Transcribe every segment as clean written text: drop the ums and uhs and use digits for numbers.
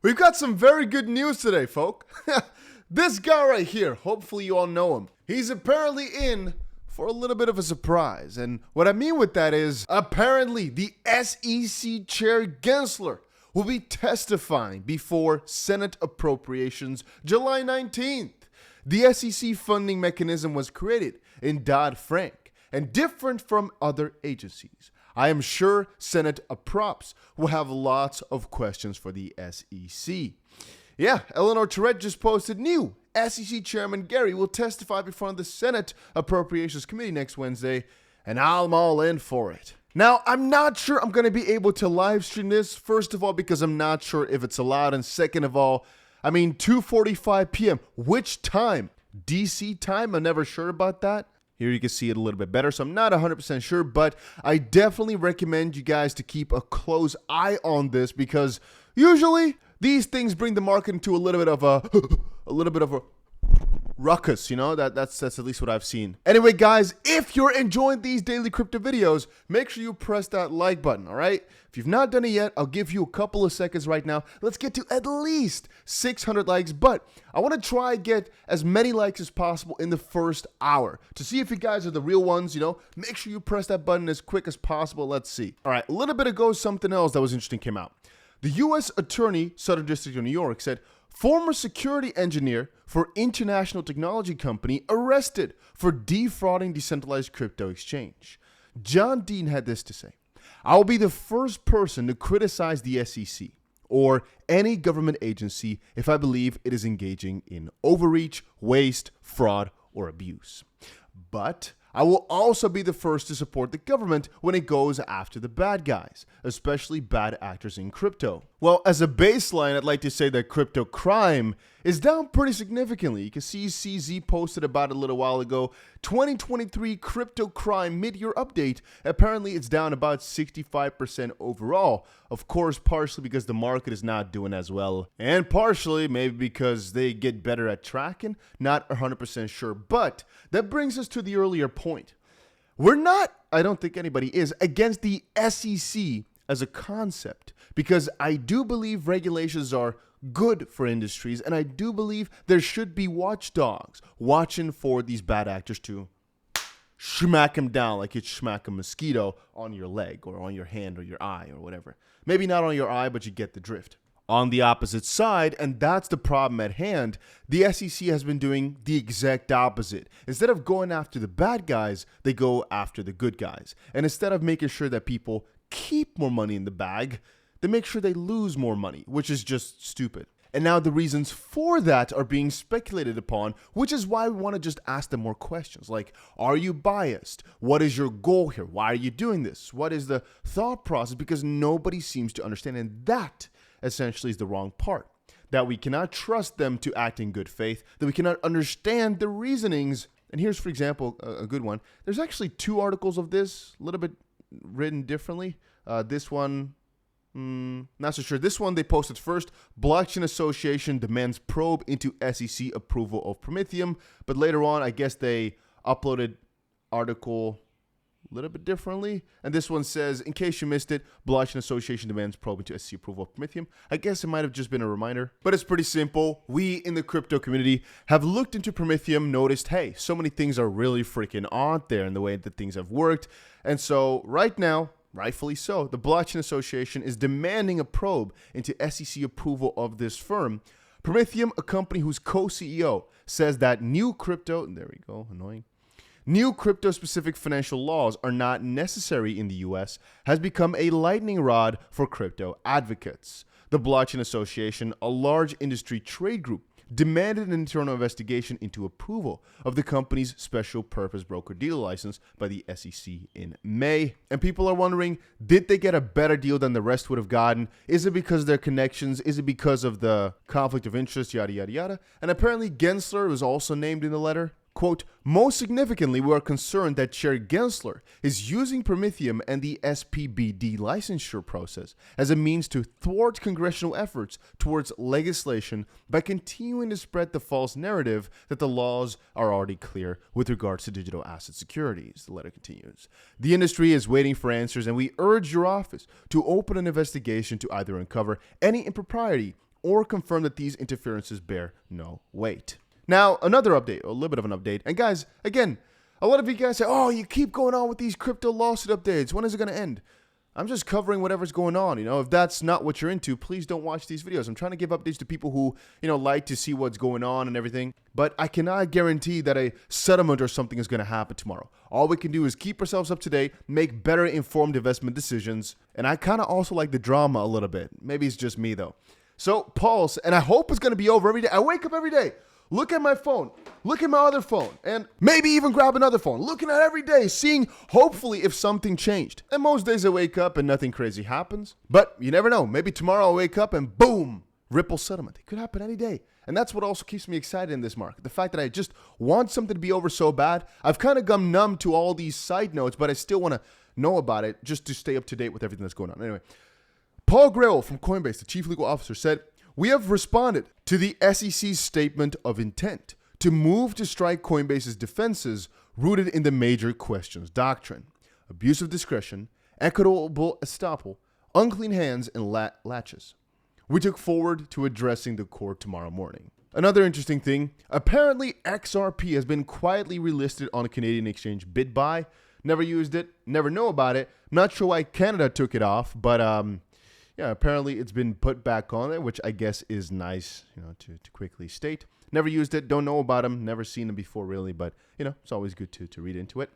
We've got some very good news today, folk. This guy right here, hopefully you all know him. He's apparently in for a little bit of a surprise. And what I mean with that is, apparently the SEC Chair Gensler will be testifying before Senate Appropriations July 19th. The SEC funding mechanism was created in Dodd-Frank and different from other agencies. I am sure Senate approps will have lots of questions for the SEC. Yeah, Eleanor Tourette just posted new. SEC Chairman Gary will testify before the Senate Appropriations Committee next Wednesday, and I'm all in for it. Now, I'm not sure I'm going to be able to live stream this, first of all, because I'm not sure if it's allowed, and second of all, 2:45 p.m. Which time? DC time? I'm never sure about that. Here you can see it a little bit better, so I'm not 100% sure, but I definitely recommend you guys to keep a close eye on this because usually these things bring the market into a little bit of a ruckus, you know? That's at least what I've seen. Anyway, guys, if you're enjoying these daily crypto videos, make sure you press that like button, all right? If you've not done it yet, I'll give you a couple of seconds right now. Let's get to at least 600 likes, but I want to try and get as many likes as possible in the first hour. To see if you guys are the real ones, make sure you press that button as quick as possible. Let's see. All right, a little bit ago, something else that was interesting came out. The U.S. Attorney, Southern District of New York, said former security engineer for international technology company arrested for defrauding decentralized crypto exchange. John Dean had this to say. I will be the first person to criticize the SEC or any government agency if I believe it is engaging in overreach, waste, fraud, or abuse. But I will also be the first to support the government when it goes after the bad guys, especially bad actors in crypto. Well, as a baseline, I'd like to say that crypto crime is down pretty significantly. You can see CZ posted about it a little while ago. 2023 crypto crime mid-year update. Apparently, it's down about 65% overall. Of course, partially because the market is not doing as well. And partially, maybe because they get better at tracking. Not 100% sure. But that brings us to the earlier point. We're not, I don't think anybody is, against the SEC as a concept. Because I do believe regulations are good for industries, and I do believe there should be watchdogs watching for these bad actors to smack them down like you'd smack a mosquito on your leg or on your hand or your eye or whatever. Maybe not on your eye, but you get the drift. On the opposite side, and that's the problem at hand, the SEC has been doing the exact opposite. Instead of going after the bad guys, they go after the good guys. And instead of making sure that people keep more money in the bag, they make sure they lose more money, which is just stupid. And now the reasons for that are being speculated upon, which is why we want to just ask them more questions. Like, are you biased? What is your goal here? Why are you doing this? What is the thought process? Because nobody seems to understand. And that essentially is the wrong part. That we cannot trust them to act in good faith. That we cannot understand the reasonings. And here's, for example, a good one. There's actually two articles of this, a little bit written differently. This one... not so sure. This one they posted first. Blockchain Association demands probe into SEC approval of Promethium. But later on, I guess they uploaded article a little bit differently. And this one says, in case you missed it, Blockchain Association demands probe into SEC approval of Promethium. I guess it might have just been a reminder. But it's pretty simple. We in the crypto community have looked into Promethium, noticed, hey, so many things are really freaking out there in the way that things have worked. And so right now, rightfully so, the Blockchain Association is demanding a probe into SEC approval of this firm. Promethium, a company whose co-CEO says that new crypto crypto-specific financial laws are not necessary in the US, has become a lightning rod for crypto advocates. The Blockchain Association, a large industry trade group, demanded an internal investigation into approval of the company's special purpose broker-dealer license by the SEC in May. And people are wondering, did they get a better deal than the rest would have gotten? Is it because of their connections? Is it because of the conflict of interest? Yada, yada, yada. And apparently Gensler was also named in the letter. Quote, most significantly, we are concerned that Chair Gensler is using Promethium and the SPBD licensure process as a means to thwart congressional efforts towards legislation by continuing to spread the false narrative that the laws are already clear with regards to digital asset securities. The letter continues. The industry is waiting for answers, and we urge your office to open an investigation to either uncover any impropriety or confirm that these interferences bear no weight. Now, another update, a little bit of an update. And guys, again, a lot of you guys say, oh, you keep going on with these crypto lawsuit updates. When is it going to end? I'm just covering whatever's going on. If that's not what you're into, please don't watch these videos. I'm trying to give updates to people who, like to see what's going on and everything. But I cannot guarantee that a settlement or something is going to happen tomorrow. All we can do is keep ourselves up to date, make better informed investment decisions. And I kind of also like the drama a little bit. Maybe it's just me though. So pulse, and I hope it's going to be over every day. I wake up every day. Look at my phone, look at my other phone, and maybe even grab another phone. Looking at every day, seeing hopefully if something changed. And most days I wake up and nothing crazy happens. But you never know. Maybe tomorrow I'll wake up and boom, Ripple settlement. It could happen any day. And that's what also keeps me excited in this market. The fact that I just want something to be over so bad. I've kind of gone numb to all these side notes, but I still want to know about it just to stay up to date with everything that's going on. Anyway, Paul Grewal from Coinbase, the chief legal officer, said, "We have responded to the SEC's statement of intent to move to strike Coinbase's defenses rooted in the major questions doctrine, abuse of discretion, equitable estoppel, unclean hands, and latches. We look forward to addressing the court tomorrow morning." Another interesting thing, apparently XRP has been quietly relisted on a Canadian exchange BitBuy. Never used it, never know about it. Not sure why Canada took it off, but yeah, apparently it's been put back on there, which I guess is nice, to quickly state. Never used it, don't know about them, never seen them before really, but, it's always good to read into it.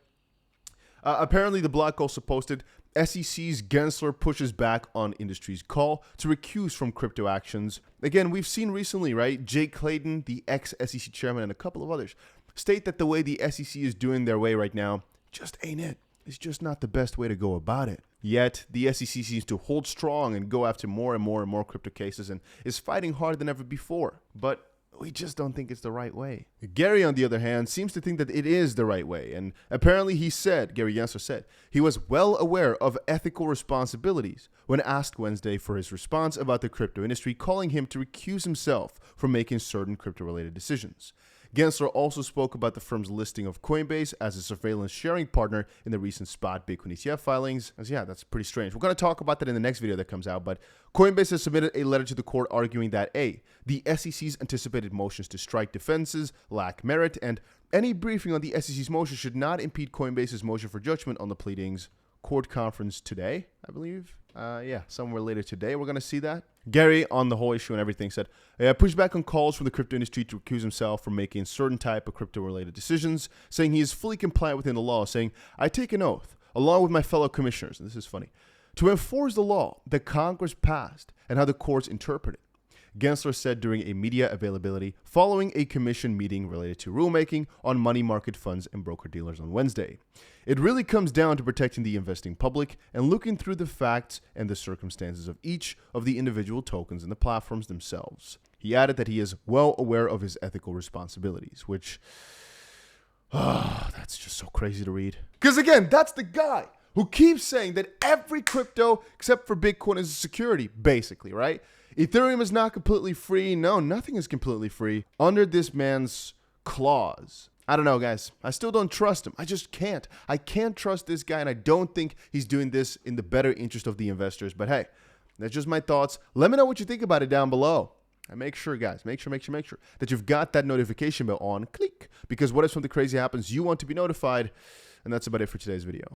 Apparently, the blog also posted, SEC's Gensler pushes back on industry's call to recuse from crypto actions. Again, we've seen recently, right, Jake Clayton, the ex-SEC chairman, and a couple of others state that the way the SEC is doing their way right now just ain't it. It's just not the best way to go about it. Yet, the SEC seems to hold strong and go after more and more and more crypto cases and is fighting harder than ever before. But we just don't think it's the right way. Gary, on the other hand, seems to think that it is the right way. And apparently Gary Gensler said, he was well aware of ethical responsibilities when asked Wednesday for his response about the crypto industry, calling him to recuse himself from making certain crypto-related decisions. Gensler also spoke about the firm's listing of Coinbase as a surveillance sharing partner in the recent spot Bitcoin ETF filings. As yeah, that's pretty strange. We're going to talk about that in the next video that comes out, but Coinbase has submitted a letter to the court arguing that A, the SEC's anticipated motions to strike defenses lack merit, and any briefing on the SEC's motion should not impede Coinbase's motion for judgment on the pleadings. Court conference today, I believe. Yeah, somewhere later today, we're going to see that. Gary, on the whole issue and everything, said, pushed back on calls from the crypto industry to recuse himself from making certain type of crypto-related decisions, saying he is fully compliant within the law, saying, I take an oath, along with my fellow commissioners, and this is funny, to enforce the law that Congress passed and how the courts interpret it. Gensler said during a media availability following a commission meeting related to rulemaking on money market funds and broker-dealers on Wednesday. It really comes down to protecting the investing public and looking through the facts and the circumstances of each of the individual tokens and the platforms themselves. He added that he is well aware of his ethical responsibilities, which, that's just so crazy to read. Because again, that's the guy who keeps saying that every crypto except for Bitcoin is a security, basically, right? Ethereum is not completely free. No, nothing is completely free under this man's clause. I don't know, guys. I still don't trust him. I just can't. I can't trust this guy, and I don't think he's doing this in the better interest of the investors. But hey, that's just my thoughts. Let me know what you think about it down below. And make sure, guys, make sure that you've got that notification bell on. Click. Because what if something crazy happens? You want to be notified. And that's about it for today's video.